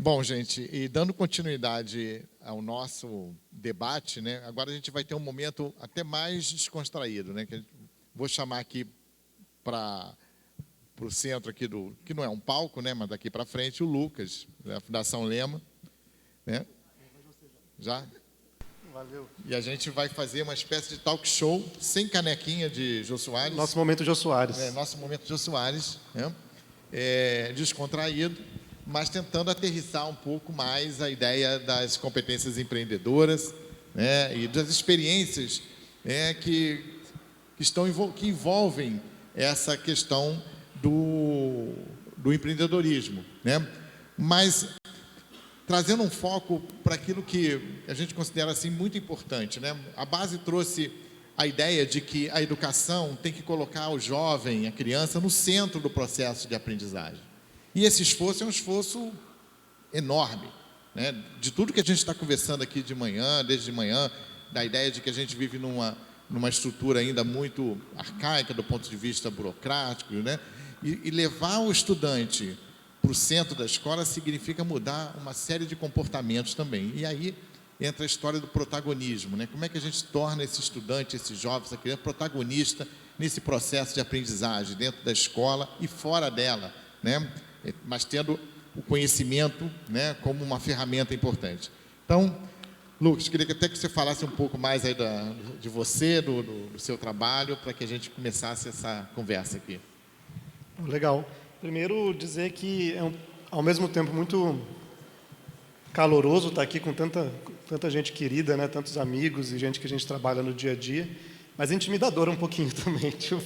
Bom, gente, e dando continuidade ao nosso debate, né, agora a gente vai ter um momento até mais descontraído, né, vou chamar aqui para o centro aqui que não é um palco, né, mas daqui para frente, o Lucas, da Fundação Lema, né? Já? Valeu. E a gente vai fazer uma espécie de talk show sem canequinha de Jô Soares. Nosso momento Jô Soares. Nosso momento Jô Soares, né? Descontraído, mas tentando aterrissar um pouco mais a ideia das competências empreendedoras, né? E das experiências, né, que envolvem essa questão do empreendedorismo, né? Mas trazendo um foco para aquilo que a gente considera assim muito importante, né? A base trouxe a ideia de que a educação tem que colocar o jovem, a criança, no centro do processo de aprendizagem. E esse esforço é um esforço enorme, né? De tudo que a gente está conversando aqui de manhã, desde de manhã, da ideia de que a gente vive numa estrutura ainda muito arcaica do ponto de vista burocrático, né? E levar o estudante para o centro da escola significa mudar uma série de comportamentos também. E aí entra a história do protagonismo, né? Como é que a gente torna esse estudante, esse jovem, essa criança, protagonista nesse processo de aprendizagem, dentro da escola e fora dela, né? Mas tendo o conhecimento, né, como uma ferramenta importante. Então, Lucas, queria até que você falasse um pouco mais aí de você, do seu trabalho, para que a gente começasse essa conversa aqui. Legal. Primeiro, dizer que é, ao mesmo tempo, muito caloroso estar aqui com tanta gente querida, né? Tantos amigos e gente que a gente trabalha no dia a dia, mas intimidador um pouquinho também. Tipo,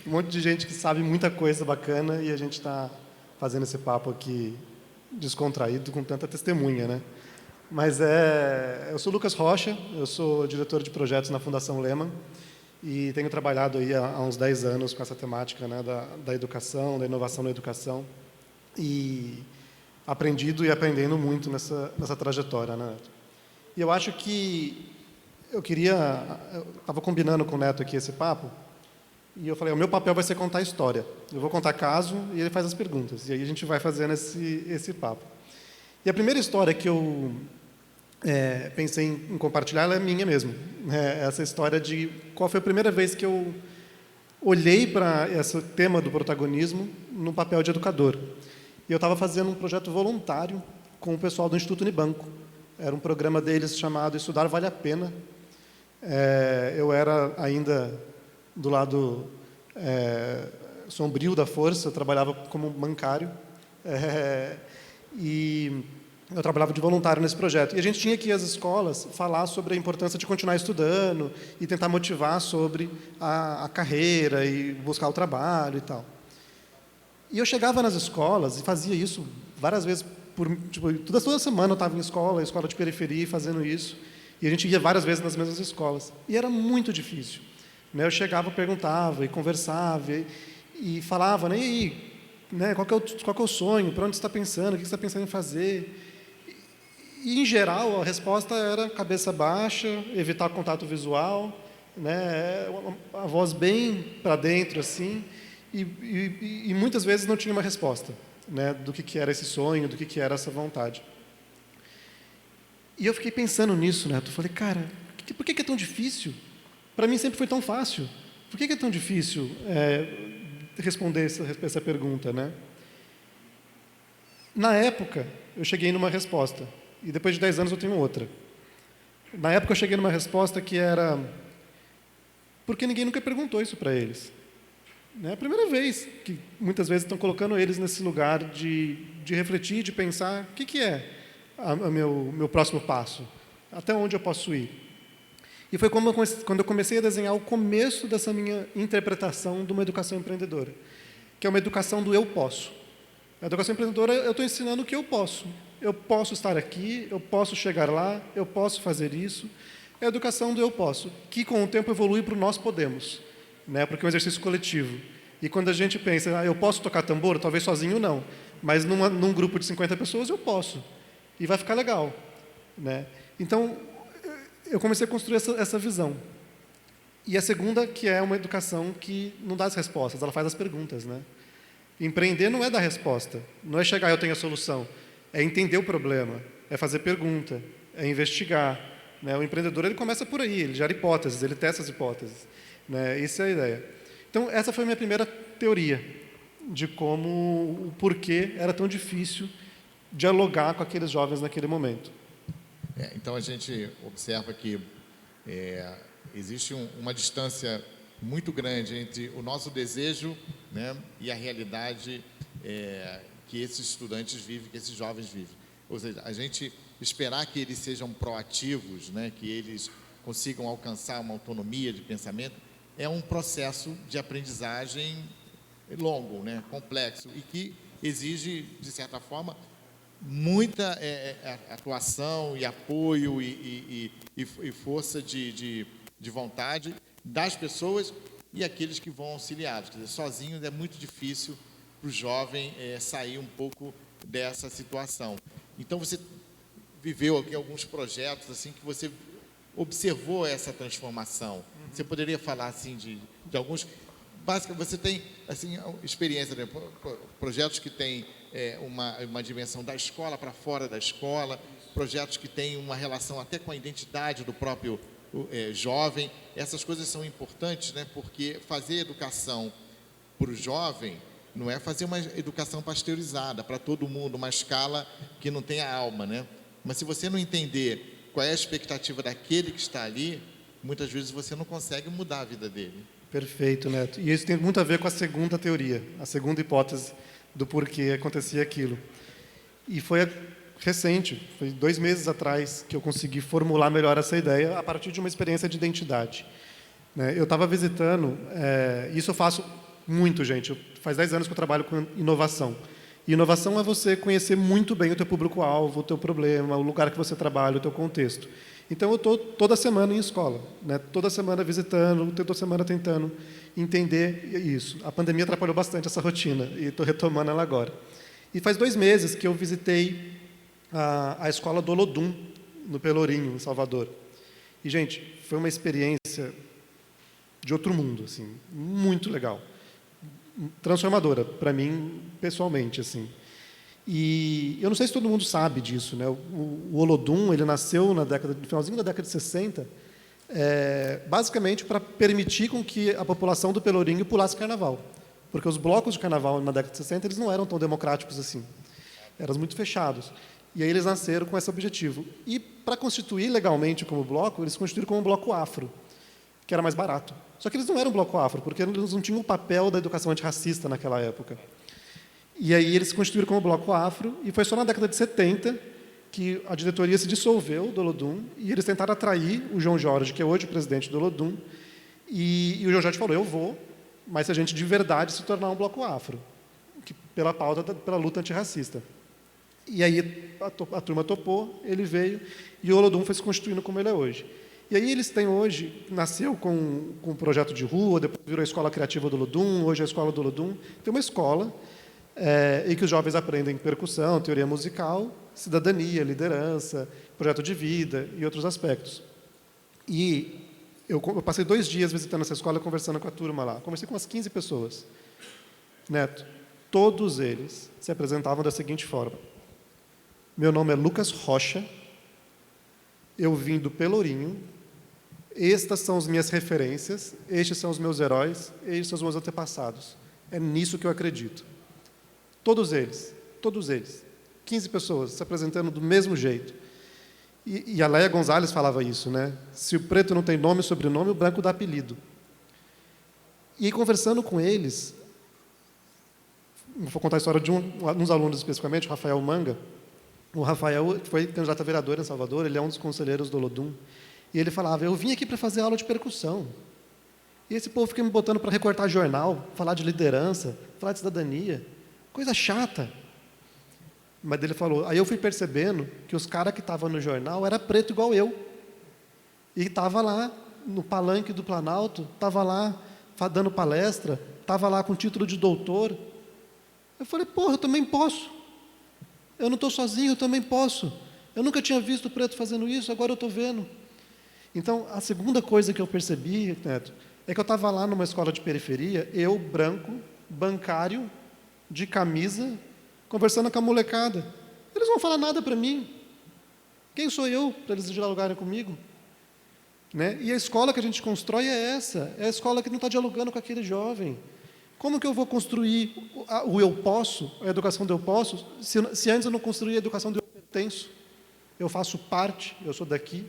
um monte de gente que sabe muita coisa bacana e a gente está fazendo esse papo aqui descontraído com tanta testemunha, né? Mas eu sou Lucas Rocha, eu sou diretor de projetos na Fundação Lema e tenho trabalhado aí há uns 10 anos com essa temática, né, da educação, da inovação na educação e aprendido e aprendendo muito nessa trajetória, né? E eu acho que eu estava combinando com o Neto aqui esse papo e eu falei, o meu papel vai ser contar a história. Eu vou contar caso e ele faz as perguntas. E aí a gente vai fazendo esse papo. E a primeira história que eu pensei em compartilhar, ela é minha mesmo. Essa história de qual foi a primeira vez que eu olhei para esse tema do protagonismo no papel de educador. E eu estava fazendo um projeto voluntário com o pessoal do Instituto Unibanco. Era um programa deles chamado Estudar Vale a Pena. Eu era ainda do lado sombrio da força, eu trabalhava como bancário. E eu trabalhava de voluntário nesse projeto. E a gente tinha que ir às escolas falar sobre a importância de continuar estudando e tentar motivar sobre a carreira e buscar o trabalho e tal. E eu chegava nas escolas e fazia isso várias vezes, toda semana eu estava em escola de periferia, fazendo isso. E a gente ia várias vezes nas mesmas escolas. E era muito difícil, né? Eu chegava, perguntava e conversava e falava, né? E aí, né? Qual que é o sonho? Para onde você está pensando? O que você está pensando em fazer? E, em geral, a resposta era cabeça baixa, evitar contato visual, né? A voz bem para dentro, assim, e muitas vezes não tinha uma resposta, né? Do que era esse sonho, do que era essa vontade. E eu fiquei pensando nisso, né? Eu falei, cara, por que é tão difícil? Para mim sempre foi tão fácil. Por que é tão difícil responder essa pergunta, né? Na época, eu cheguei numa resposta. E depois de 10 anos eu tenho outra. Na época eu cheguei numa resposta que era... Porque ninguém nunca perguntou isso para eles. É a primeira vez que muitas vezes estão colocando eles nesse lugar de refletir, de pensar o que é o meu próximo passo, até onde eu posso ir. E foi quando eu comecei a desenhar o começo dessa minha interpretação de uma educação empreendedora, que é uma educação do eu posso. A educação empreendedora, eu estou ensinando o que eu posso. Eu posso estar aqui, eu posso chegar lá, eu posso fazer isso. É a educação do eu posso, que com o tempo evolui para o nós podemos, né? Porque é um exercício coletivo. E quando a gente pensa, eu posso tocar tambor? Talvez sozinho não, mas num grupo de 50 pessoas eu posso. E vai ficar legal, né? Então, eu comecei a construir essa visão. E a segunda, que é uma educação que não dá as respostas, ela faz as perguntas, né? Empreender não é dar resposta, não é chegar eu tenho a solução. é entender o problema, é fazer pergunta, é investigar, né? O empreendedor, ele começa por aí, ele gera hipóteses, ele testa as hipóteses, né? Essa é a ideia. Então, essa foi a minha primeira teoria de como, o porquê era tão difícil dialogar com aqueles jovens naquele momento. Então, a gente observa que existe uma distância muito grande entre o nosso desejo, né, e a realidade que esses estudantes vivem, que esses jovens vivem. Ou seja, a gente esperar que eles sejam proativos, né, que eles consigam alcançar uma autonomia de pensamento, é um processo de aprendizagem longo, né, complexo, e que exige, de certa forma, muita atuação e apoio e força de vontade das pessoas e aqueles que vão auxiliá-los. Quer dizer, sozinhos é muito difícil para o jovem sair um pouco dessa situação. Então, você viveu aqui alguns projetos assim que você observou essa transformação. Você poderia falar assim de alguns... Basicamente, você tem assim experiência, né? Projetos que têm uma dimensão da escola para fora da escola, projetos que têm uma relação até com a identidade do próprio jovem. Essas coisas são importantes, né? Porque fazer educação para o jovem não é fazer uma educação pasteurizada para todo mundo, uma escala que não tenha alma, né? Mas se você não entender qual é a expectativa daquele que está ali, muitas vezes você não consegue mudar a vida dele. Perfeito, Neto. E isso tem muito a ver com a segunda teoria, a segunda hipótese do porquê acontecia aquilo. E foi recente, foi 2 meses atrás que eu consegui formular melhor essa ideia a partir de uma experiência de identidade. Eu estava visitando, isso eu faço muito, gente. Faz 10 anos que eu trabalho com inovação. E inovação é você conhecer muito bem o teu público-alvo, o teu problema, o lugar que você trabalha, o teu contexto. Então, eu estou toda semana em escola, né? Toda semana visitando, toda semana tentando entender isso. A pandemia atrapalhou bastante essa rotina e estou retomando ela agora. E faz 2 meses que eu visitei a escola do Olodum, no Pelourinho, em Salvador. E, gente, foi uma experiência de outro mundo, assim, muito legal. Transformadora, para mim, pessoalmente, assim. E eu não sei se todo mundo sabe disso, né? O Olodum, ele nasceu no finalzinho da década de 60, basicamente para permitir com que a população do Pelourinho pulasse carnaval. Porque os blocos de carnaval na década de 60, eles não eram tão democráticos assim. Eram muito fechados. E aí eles nasceram com esse objetivo. E para constituir legalmente como bloco, eles constituíram como um bloco afro, que era mais barato. Só que eles não eram um bloco afro, porque eles não tinham o papel da educação antirracista naquela época. E aí eles se constituíram como bloco afro, e foi só na década de 70 que a diretoria se dissolveu do Olodum, e eles tentaram atrair o João Jorge, que é hoje o presidente do Olodum, e o João Jorge falou, eu vou, mas se a gente de verdade se tornar um bloco afro, pela pauta, pela luta antirracista. E aí a turma topou, ele veio, e o Olodum foi se constituindo como ele é hoje. E aí eles têm hoje, nasceu com um projeto de rua, depois virou a Escola Criativa do Olodum, hoje é a Escola do Olodum. Tem uma escola em que os jovens aprendem percussão, teoria musical, cidadania, liderança, projeto de vida e outros aspectos. E eu passei 2 dias visitando essa escola, conversando com a turma lá. Conversei com umas 15 pessoas. Neto, todos eles se apresentavam da seguinte forma. Meu nome é Lucas Rocha, eu vim do Pelourinho, estas são as minhas referências, estes são os meus heróis, estes são os meus antepassados. É nisso que eu acredito. Todos eles, 15 pessoas se apresentando do mesmo jeito. E a Léia Gonzalez falava isso, né? Se o preto não tem nome e sobrenome, o branco dá apelido. E aí, conversando com eles, vou contar a história de uns alunos especificamente, o Rafael Manga. O Rafael foi candidato a vereador em Salvador, ele é um dos conselheiros do Olodum. E ele falava, eu vim aqui para fazer aula de percussão. E esse povo fica me botando para recortar jornal, falar de liderança, falar de cidadania. Coisa chata. Mas ele falou, aí eu fui percebendo que os caras que estavam no jornal eram preto igual eu. E estava lá no palanque do Planalto, estava lá dando palestra, estava lá com título de doutor. Eu falei, porra, eu também posso. Eu não estou sozinho, eu também posso. Eu nunca tinha visto o preto fazendo isso, agora eu estou vendo. Então, a segunda coisa que eu percebi, Neto, é que eu estava lá numa escola de periferia, eu, branco, bancário, de camisa, conversando com a molecada. eles não vão falar nada para mim. Quem sou eu para eles dialogarem comigo? Né? E a escola que a gente constrói é essa, é a escola que não está dialogando com aquele jovem. Como que eu vou construir o eu posso, a educação do eu posso, se antes eu não construí a educação do eu pertenço? Eu faço parte, eu sou daqui,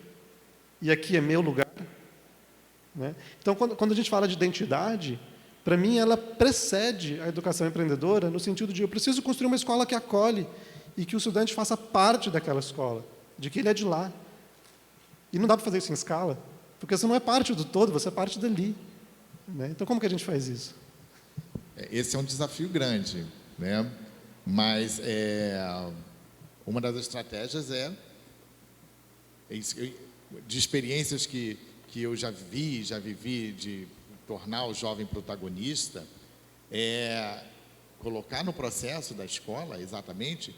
e aqui é meu lugar. Né? Então, quando a gente fala de identidade, para mim ela precede a educação empreendedora no sentido de eu preciso construir uma escola que acolhe e que o estudante faça parte daquela escola, de que ele é de lá. E não dá para fazer isso em escala, porque você não é parte do todo, você é parte dali. Né? Então, como que a gente faz isso? Esse é um desafio grande, né? Mas uma das estratégias de experiências que eu já vivi de tornar o jovem protagonista, colocar no processo da escola, exatamente,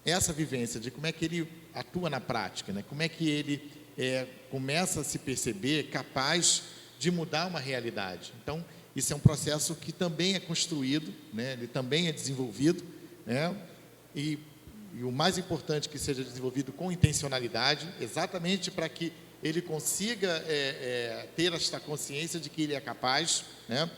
essa vivência de como é que ele atua na prática, né? Como é que ele começa a se perceber capaz de mudar uma realidade. Então, isso é um processo que também é construído, né? Ele também é desenvolvido, né? E o mais importante que seja desenvolvido com intencionalidade, exatamente para que ele consiga ter esta consciência de que ele é capaz, né?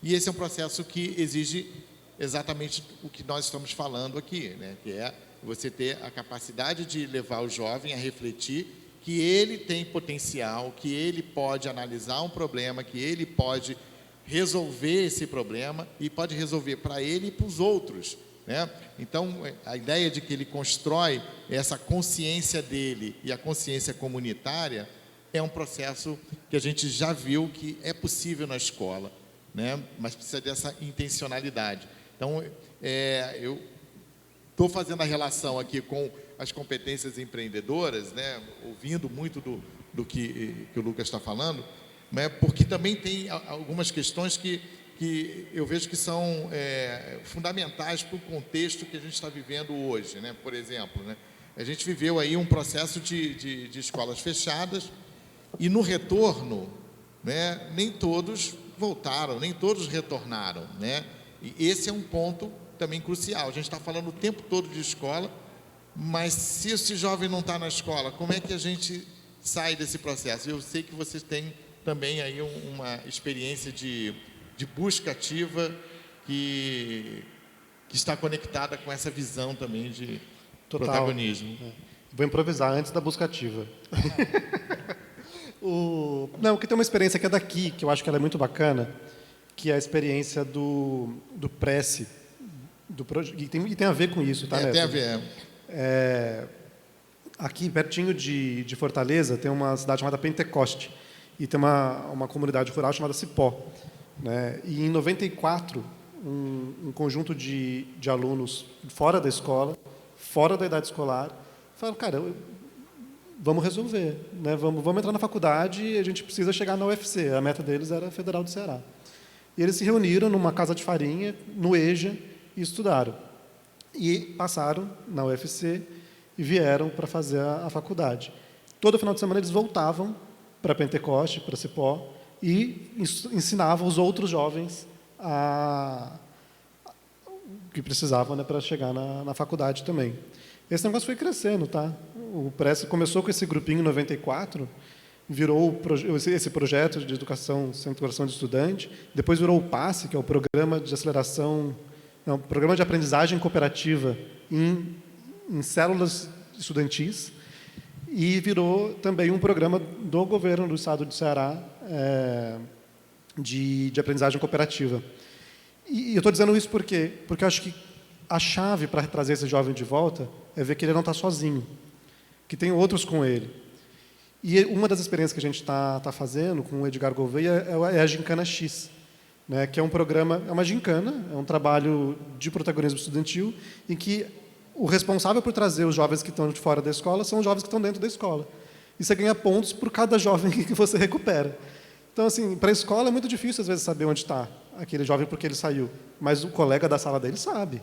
E esse é um processo que exige exatamente o que nós estamos falando aqui, né? Que é você ter a capacidade de levar o jovem a refletir que ele tem potencial, que ele pode analisar um problema, que ele pode resolver esse problema e pode resolver para ele e para os outros, né? Então, a ideia de que ele constrói essa consciência dele e a consciência comunitária é um processo que a gente já viu que é possível na escola, né? Mas precisa dessa intencionalidade. Então, eu estou fazendo a relação aqui com as competências empreendedoras, né? Ouvindo muito do que o Lucas está falando, né? Porque também tem algumas questões que eu vejo que são fundamentais para o contexto que a gente está vivendo hoje, né? Por exemplo, né? A gente viveu aí um processo de escolas fechadas e no retorno, né, nem todos voltaram, nem todos retornaram, né? E esse é um ponto também crucial. A gente está falando o tempo todo de escola, mas se esse jovem não está na escola, como é que a gente sai desse processo? Eu sei que vocês têm também aí uma experiência de busca ativa que está conectada com essa visão também de protagonismo. Vou improvisar antes da busca ativa. Não, que tem uma experiência que é daqui, que eu acho que ela é muito bacana, que é a experiência do Prece, e tem a ver com isso, tá, Neto? Tem a ver. Aqui, pertinho de Fortaleza, tem uma cidade chamada Pentecoste, e tem uma comunidade rural chamada Cipó. Né? E em 94, um conjunto de alunos fora da escola, fora da idade escolar, falaram, cara, vamos resolver, né? Vamos entrar na faculdade e a gente precisa chegar na UFC. A meta deles era a Federal do Ceará. E eles se reuniram numa casa de farinha, no EJA, e estudaram. E passaram na UFC e vieram para fazer a faculdade. Todo final de semana eles voltavam para Pentecoste, para Cipó, e ensinavam os outros jovens que precisavam, né, para chegar na faculdade também. Esse negócio foi crescendo, tá? O Prece começou com esse grupinho em 94, virou esse projeto de educação, Centro de Educação de Estudante, depois virou o PASSE, que é o Programa de Programa de Aprendizagem Cooperativa em Células Estudantis, e virou também um programa do governo do estado de Ceará de aprendizagem cooperativa. E eu estou dizendo isso porque eu acho que a chave para trazer esse jovem de volta é ver que ele não está sozinho, que tem outros com ele. E uma das experiências que a gente está fazendo com o Edgar Gouveia é a Gincana X, né, que é um programa, é uma gincana, é um trabalho de protagonismo estudantil, em que o responsável por trazer os jovens que estão de fora da escola são os jovens que estão dentro da escola. E você ganha pontos por cada jovem que você recupera. Então, assim, para a escola é muito difícil, às vezes, saber onde está aquele jovem porque ele saiu. Mas o colega da sala dele sabe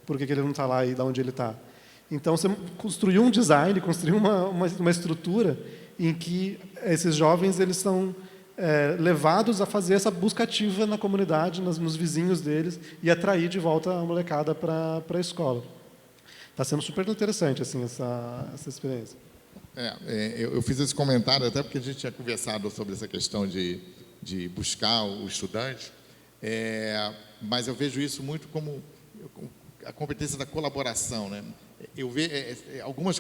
por que ele não está lá e de onde ele está. Então, você construiu um design, construiu uma estrutura em que esses jovens eles são levados a fazer essa busca ativa na comunidade, nos vizinhos deles, e atrair de volta a molecada para a escola. está sendo super interessante assim, essa experiência. Eu fiz esse comentário até porque a gente tinha conversado sobre essa questão de buscar o estudante, mas eu vejo isso muito como a competência da colaboração, né? Eu vejo algumas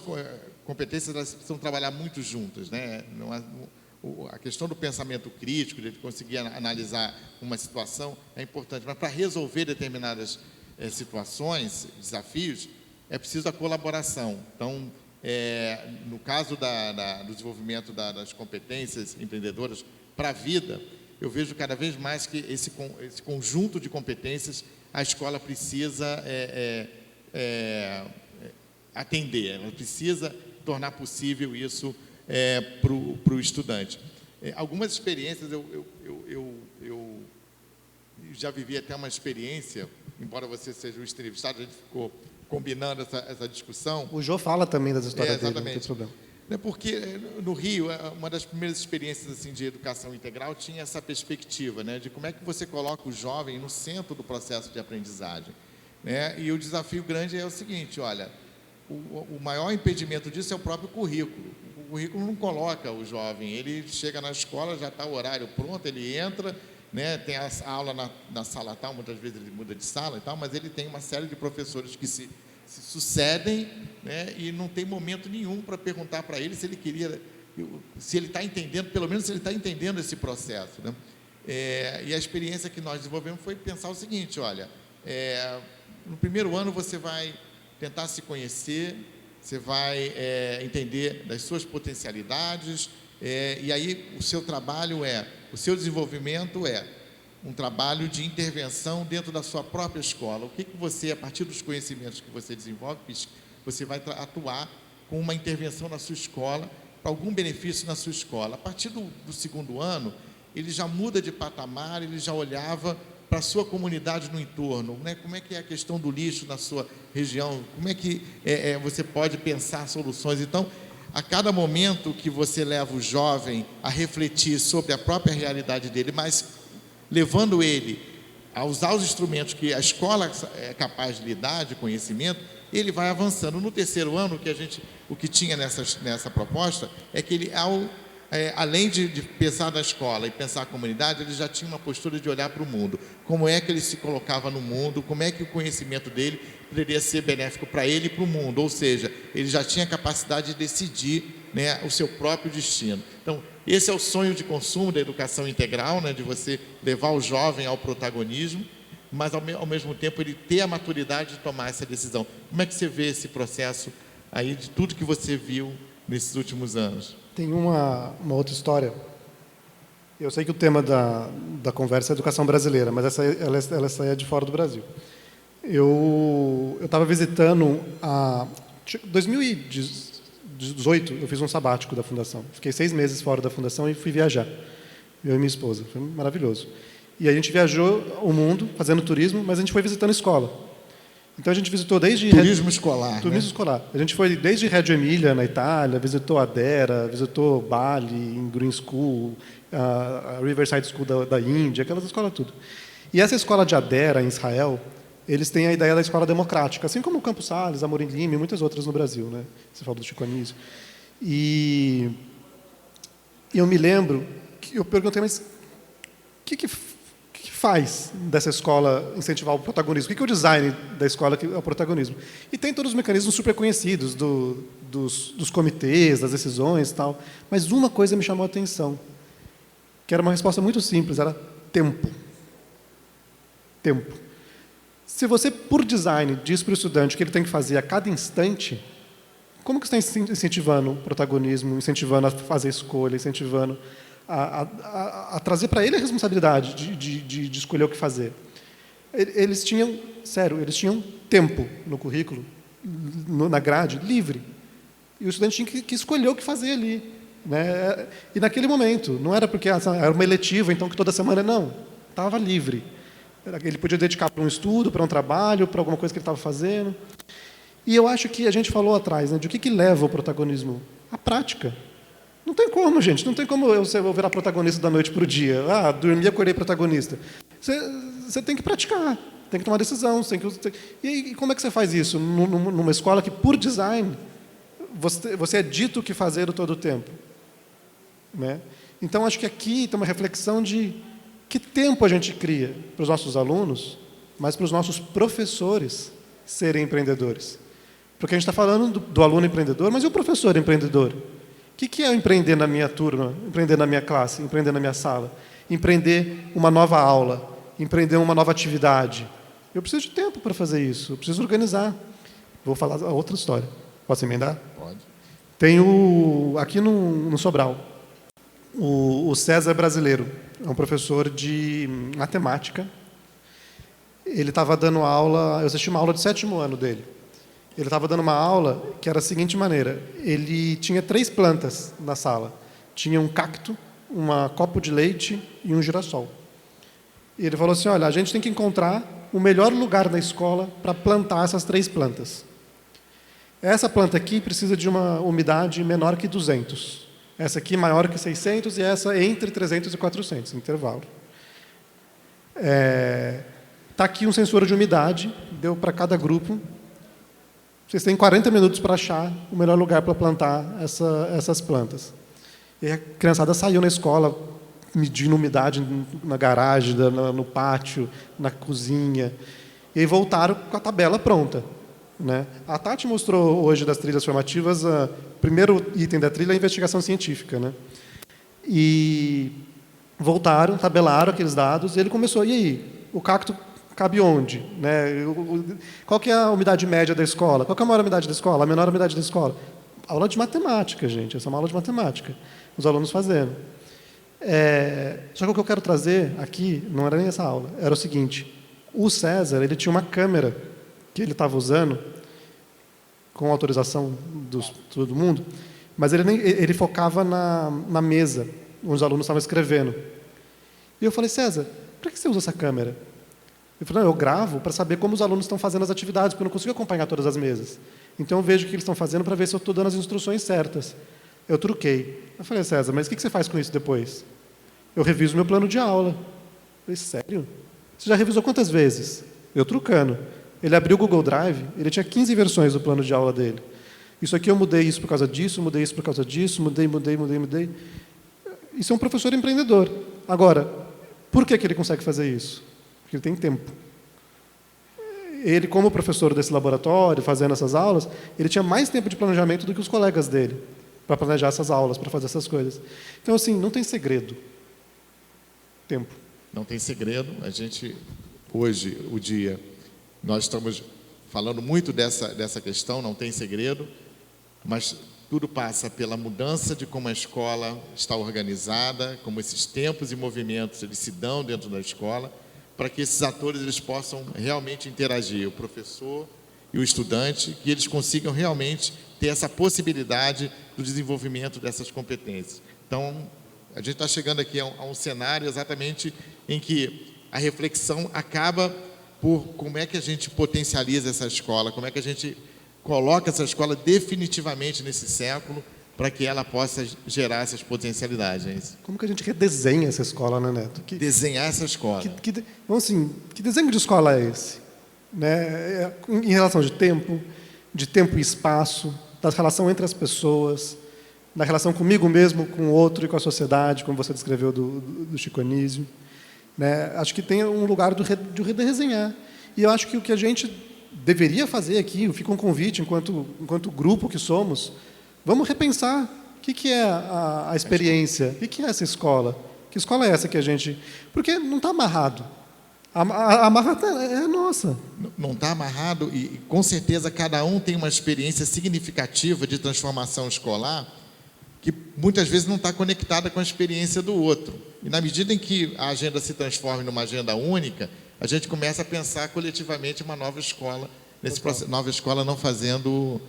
competências elas precisam trabalhar muito juntas, né? A questão do pensamento crítico, de conseguir analisar uma situação é importante, mas para resolver determinadas situações, desafios, é preciso a colaboração. Então, no caso do desenvolvimento das competências empreendedoras para a vida, eu vejo cada vez mais que esse conjunto de competências a escola precisa atender, ela precisa tornar possível isso para o estudante. Algumas experiências, eu já vivi até uma experiência, embora você seja um entrevistado, a gente ficou combinando essa discussão. O Jô fala também das histórias dele, não tem exatamente. problema. Porque no Rio, uma das primeiras experiências assim, de educação integral tinha essa perspectiva, né, de como é que você coloca o jovem no centro do processo de aprendizagem, né? E o desafio grande é o seguinte, olha, o maior impedimento disso é o próprio currículo. O currículo não coloca o jovem, ele chega na escola, já está o horário pronto, ele entra, né, tem a aula na sala tal, muitas vezes ele muda de sala e tal, mas ele tem uma série de professores que se sucedem, né, e não tem momento nenhum para perguntar para ele se ele queria, se ele está entendendo, pelo menos se ele está entendendo esse processo, né? E a experiência que nós desenvolvemos foi pensar o seguinte, olha, no primeiro ano você vai tentar se conhecer, você vai entender das suas potencialidades, e aí o seu trabalho o seu desenvolvimento um trabalho de intervenção dentro da sua própria escola. O que você, a partir dos conhecimentos que você desenvolve, você vai atuar com uma intervenção na sua escola, para algum benefício na sua escola. A partir do segundo ano, ele já muda de patamar, ele já olhava para a sua comunidade no entorno, né? Como é que é a questão do lixo na sua região, como é que você pode pensar soluções. Então, a cada momento que você leva o jovem a refletir sobre a própria realidade dele, mas levando ele a usar os instrumentos que a escola é capaz de lhe dar, de conhecimento, ele vai avançando. No terceiro ano, o que tinha nessa proposta é que ele, além de pensar na escola e pensar a comunidade, ele já tinha uma postura de olhar para o mundo. Como é que ele se colocava no mundo, como é que o conhecimento dele poderia ser benéfico para ele e para o mundo. Ou seja, ele já tinha a capacidade de decidir, né, o seu próprio destino. Então, esse é o sonho de consumo da educação integral, né, de você levar o jovem ao protagonismo, mas ao mesmo tempo ele ter a maturidade de tomar essa decisão. Como é que você vê esse processo aí de tudo que você viu nesses últimos anos? Tem uma outra história. Eu sei que o tema da conversa é a educação brasileira, mas essa é de fora do Brasil. Eu estava visitando 2018, eu fiz um sabático da Fundação. Fiquei 6 meses fora da Fundação e fui viajar. Eu e minha esposa. Foi maravilhoso. E a gente viajou o mundo fazendo turismo, mas a gente foi visitando escola. Então a gente visitou desde... Turismo escolar. Turismo escolar. A gente foi desde Reggio Emilia, na Itália, visitou Adera, visitou Bali, em Green School, a Riverside School da Índia, aquelas escolas tudo. E essa escola de Adera, em Israel, eles têm a ideia da escola democrática, assim como o Campos Sales, Amorim Lima e muitas outras no Brasil, né? Você falou do Chico Anísio. E eu me lembro que eu perguntei, mas o que faz dessa escola incentivar o protagonismo? O que é o design da escola que é o protagonismo? E tem todos os mecanismos super conhecidos dos comitês, das decisões e tal, mas uma coisa me chamou a atenção, que era uma resposta muito simples, era tempo. Tempo. Se você, por design, diz para o estudante o que ele tem que fazer a cada instante, como que você está incentivando o protagonismo, incentivando a fazer escolha, incentivando a trazer para ele a responsabilidade de escolher o que fazer? Eles tinham tempo no currículo, na grade, livre. E o estudante tinha que escolher o que fazer ali, né? E naquele momento, não era porque era uma eletiva, então que toda semana, não. Estava livre. Ele podia dedicar para um estudo, para um trabalho, para alguma coisa que ele estava fazendo. E eu acho que a gente falou atrás, né, de o que leva ao protagonismo? A prática. Não tem como, gente. Não tem como eu virar protagonista da noite para o dia. Dormir, acordei protagonista. Você tem que praticar. tem que tomar decisão. E como é que você faz isso? Numa escola que, por design, você é dito o que fazer todo o tempo. Né? Então, acho que aqui tem uma reflexão de que tempo a gente cria para os nossos alunos, mas para os nossos professores serem empreendedores. Porque a gente está falando do aluno empreendedor, mas e o professor empreendedor? O que é empreender na minha turma, empreender na minha classe, empreender na minha sala? Empreender uma nova aula, empreender uma nova atividade. Eu preciso de tempo para fazer isso, eu preciso organizar. Vou falar outra história. Posso emendar? Pode. Tem aqui no Sobral, o César Brasileiro, é um professor de matemática. Ele estava dando aula, eu assisti uma aula de 7º ano dele. Ele estava dando uma aula que era da seguinte maneira: ele tinha 3 plantas na sala. Tinha um cacto, um copo de leite e um girassol. E ele falou assim, olha, a gente tem que encontrar o melhor lugar na escola para plantar essas 3 plantas. Essa planta aqui precisa de uma umidade menor que 200. Essa aqui maior que 600 e essa entre 300 e 400, intervalo. Está aqui um sensor de umidade, deu para cada grupo. Vocês têm 40 minutos para achar o melhor lugar para plantar essas plantas. E a criançada saiu na escola, medindo umidade na garagem, no pátio, na cozinha. E aí voltaram com a tabela pronta. Né? A Tati mostrou hoje das trilhas formativas, o primeiro item da trilha é a investigação científica. Né? E voltaram, tabelaram aqueles dados, e ele começou, e aí, o cacto cabe onde? Né? Qual que é a umidade média da escola? Qual que é a maior umidade da escola? A menor umidade da escola? Aula de matemática, gente. Essa é uma aula de matemática. Os alunos fazendo. Só que o que eu quero trazer aqui, não era nem essa aula, era o seguinte. O César, ele tinha uma câmera que ele estava usando, com autorização de todo mundo, mas ele focava na mesa, onde os alunos estavam escrevendo. E eu falei, César, para que você usa essa câmera? Ele falou, eu gravo para saber como os alunos estão fazendo as atividades, porque eu não consigo acompanhar todas as mesas. Então, eu vejo o que eles estão fazendo para ver se eu estou dando as instruções certas. Eu truquei. Eu falei, César, mas o que você faz com isso depois? Eu reviso meu plano de aula. Eu falei, sério? Você já revisou quantas vezes? Eu trucando. Ele abriu o Google Drive, ele tinha 15 versões do plano de aula dele. Isso aqui eu mudei isso por causa disso, mudei isso por causa disso, mudei. Isso é um professor empreendedor. Agora, por que ele consegue fazer isso? Porque ele tem tempo. Ele, como professor desse laboratório, fazendo essas aulas, ele tinha mais tempo de planejamento do que os colegas dele, para planejar essas aulas, para fazer essas coisas. Então, assim, não tem segredo. Tempo. Não tem segredo. A gente, hoje, o dia, nós estamos falando muito dessa questão, não tem segredo, mas tudo passa pela mudança de como a escola está organizada, como esses tempos e movimentos eles se dão dentro da escola, para que esses atores eles possam realmente interagir, o professor e o estudante, que eles consigam realmente ter essa possibilidade do desenvolvimento dessas competências. Então, a gente está chegando aqui a um cenário exatamente em que a reflexão acaba por como é que a gente potencializa essa escola, como é que a gente coloca essa escola definitivamente nesse século para que ela possa gerar essas potencialidades. Como que a gente redesenha essa escola, né, Neto? Desenhar essa escola. Assim, que desenho de escola é esse? Né? Em relação de tempo e espaço, da relação entre as pessoas, da relação comigo mesmo, com o outro e com a sociedade, como você descreveu do Chico Anísio. Né? Acho que tem um lugar de redesenhar. E eu acho que o que a gente deveria fazer aqui, fica um convite, enquanto grupo que somos, vamos repensar o que é a experiência, o que é essa escola, que escola é essa que a gente... Porque não está amarrado. A amarra é nossa. Não está amarrado e, com certeza, cada um tem uma experiência significativa de transformação escolar que muitas vezes não está conectada com a experiência do outro. E, na medida em que a agenda se transforma numa agenda única, a gente começa a pensar coletivamente uma nova escola, nesse processo, nova escola não fazendo...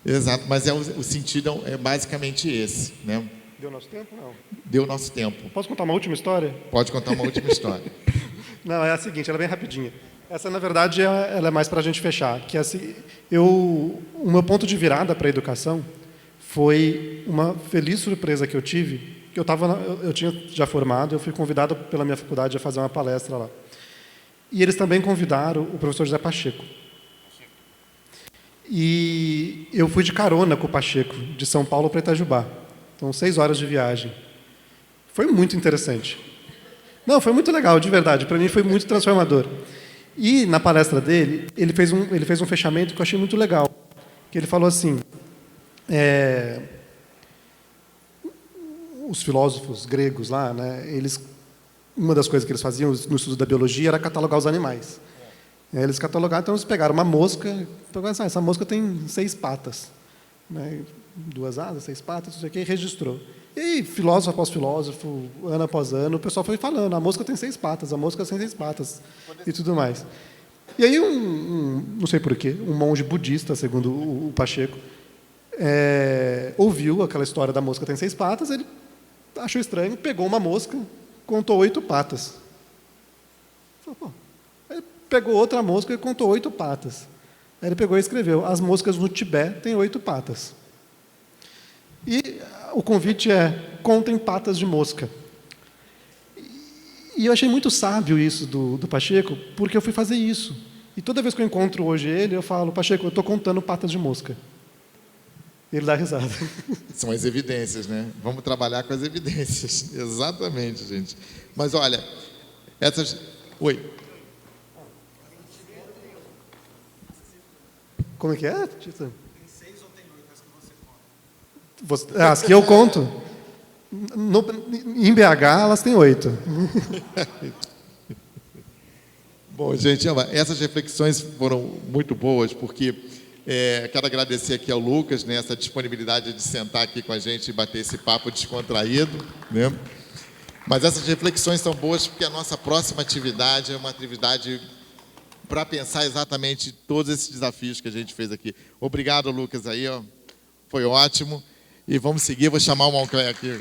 Exato, mas o sentido é basicamente esse. Né? Deu nosso tempo? Não. Deu nosso tempo. Posso contar uma última história? Pode contar uma última história. Não, é a seguinte, ela é bem rapidinha. Essa, na verdade, ela é mais para a gente fechar. Que assim, o meu ponto de virada para a educação foi uma feliz surpresa que eu tive eu tinha já formado, eu fui convidado pela minha faculdade a fazer uma palestra lá. E eles também convidaram o professor José Pacheco. E eu fui de carona com o Pacheco, de São Paulo para Itajubá. Então, 6 horas de viagem. Foi muito interessante. Não, foi muito legal, de verdade. Para mim foi muito transformador. E, na palestra dele, ele fez um fechamento que eu achei muito legal. Que ele falou assim, os filósofos gregos lá, né, uma das coisas que eles faziam no estudo da biologia era catalogar os animais. Eles catalogaram, então eles pegaram uma mosca, assim, essa mosca tem 6 patas, né, 2 asas, 6 patas, não sei o que, e registrou. E filósofo após filósofo, ano após ano, o pessoal foi falando, a mosca tem 6 patas, a mosca tem 6 patas, e tudo mais. E aí, não sei porquê, um monge budista, segundo o Pacheco, ouviu aquela história da mosca tem 6 patas, ele achou estranho, pegou uma mosca, contou 8 patas. Falou, pô. Ele pegou outra mosca e contou 8 patas. Aí ele pegou e escreveu, as moscas no Tibete têm 8 patas. E o convite é, contem patas de mosca. E eu achei muito sábio isso do Pacheco, porque eu fui fazer isso. E toda vez que eu encontro hoje ele, eu falo, Pacheco, eu estou contando patas de mosca. Ele dá risada. São as evidências, né? Vamos trabalhar com as evidências. Exatamente, gente. Mas, olha, essas... Oi. Como é que é, Tita? Tem 6 ou tem 8 as que você conta? As que eu conto? Em BH, elas têm 8. Bom, gente, essas reflexões foram muito boas, porque quero agradecer aqui ao Lucas, né, essa disponibilidade de sentar aqui com a gente e bater esse papo descontraído, né? Mas essas reflexões são boas porque a nossa próxima atividade é uma atividade para pensar exatamente todos esses desafios que a gente fez aqui. Obrigado, Lucas, aí, ó. Foi ótimo. E vamos seguir, vou chamar o Moncler aqui.